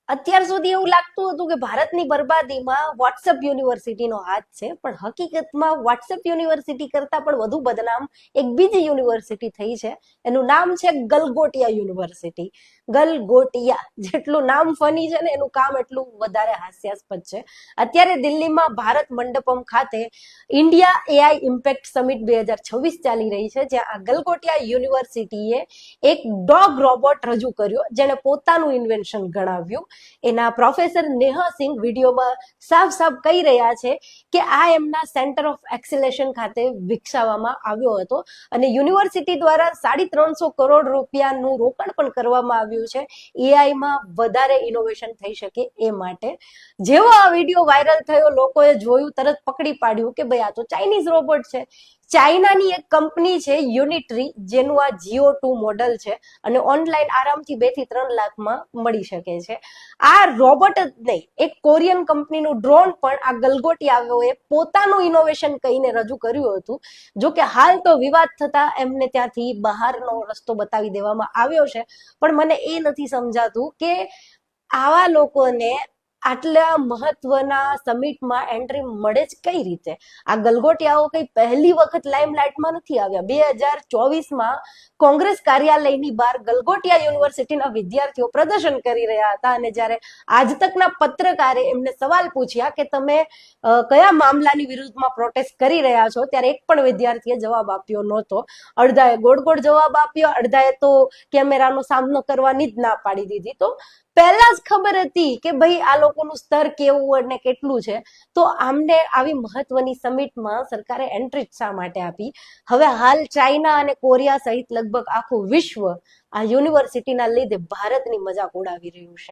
અત્યાર સુધી એવું લાગતું હતું કે ભારતની બરબાદીમાં વોટ્સએપ યુનિવર્સિટીનો હાથ છે, પણ હકીકતમાં વોટ્સએપ યુનિવર્સિટી કરતા પણ વધુ બદનામ એક બીજી યુનિવર્સિટી થઈ છે. એનું નામ છે ગલગોટિયા યુનિવર્સિટી. ગલગોટિયા જેટલું નામ ફની છે ને એનું કામ એટલું વધારે હાસ્યાસ્પદ છે. અત્યારે દિલ્હીમાં ભારત મંડપમ ખાતે ઇન્ડિયા એઆઈ ઇમ્પેક્ટ સમિટ 2026 ચાલી રહી છે, જ્યાં આ ગલગોટિયા યુનિવર્સિટીએ એક ડોગ રોબોટ રજૂ કર્યો, જેને પોતાનું ઇન્વેન્શન ગણાવ્યું. એના પ્રોફેસર નેહા સિંહ વિડીયોમાં સાફ સાફ કહી રહ્યા છે કે આ એમના સેન્ટર ઓફ એક્સેલેશન ખાતે વિકસાવવામાં આવ્યો હતો અને યુનિવર્સિટી દ્વારા 350 કરોડ રૂપિયાનું રોકાણ પણ કરવામાં આવ્યું છે એઆઈમાં વધારે ઇનોવેશન થઈ શકે એ માટે. જેવો આ વિડીયો વાયરલ થયો, લોકોએ જોયું, તરત પકડી પાડ્યું કે ભાઈ આ તો ચાઇનીઝ રોબોટ છે. ચાઇનાની એક કંપની છે યુનિટ્રી, જેનું આ GO2 મોડલ છે અને ઓનલાઈન આરામથી 2 થી 3 લાખમાં મળી શકે છે. આ રોબોટ જ નહીં, એક કોરિયન કંપનીનું ડ્રોન પણ આ ગલગોટિયાઓએ પોતાનું ઇનોવેશન કહીને રજૂ કર્યું હતું. જો કે હાલ તો વિવાદ થતા એમને ત્યાંથી બહારનો રસ્તો બતાવી દેવામાં આવ્યો છે, પણ મને એ નથી સમજાતું કે આવા લોકોને આટલા મહત્વના સમિટમાં એન્ટ્રી મળે જ કઈ રીતે. આ ગલગોટિયાઓ કઈ પહેલી વખત લાઇમલાઇટમાં નથી આવ્યા. 2024માં કોંગ્રેસ કાર્યાલયની બહાર ગલગોટિયા યુનિવર્સિટીના વિદ્યાર્થીઓ પ્રદર્શન કરી રહ્યા હતા અને જ્યારે આજ તકના પત્રકારે એમને સવાલ પૂછ્યા કે તમે કયા મામલાની વિરુદ્ધમાં પ્રોટેસ્ટ કરી રહ્યા છો, ત્યારે એક પણ વિદ્યાર્થીએ જવાબ આપ્યો નહોતો. અડધાએ ગોળ ગોળ જવાબ આપ્યો, અડધાએ તો કેમેરાનો સામનો કરવાની જ ના પાડી દીધી. તો પહેલા જ ખબર હતી કે ભાઈ આ લોકોનું સ્તર કેવું અને કેટલું છે, તો આમને આવી મહત્વની સમિટમાં સરકારે એન્ટ્રી શા માટે આપી? હવે હાલ ચાઇના અને કોરિયા સહિત લગભગ આખું વિશ્વ આ યુનિવર્સિટીના લીધે ભારતની મજાક ઉડાવી રહ્યું છે.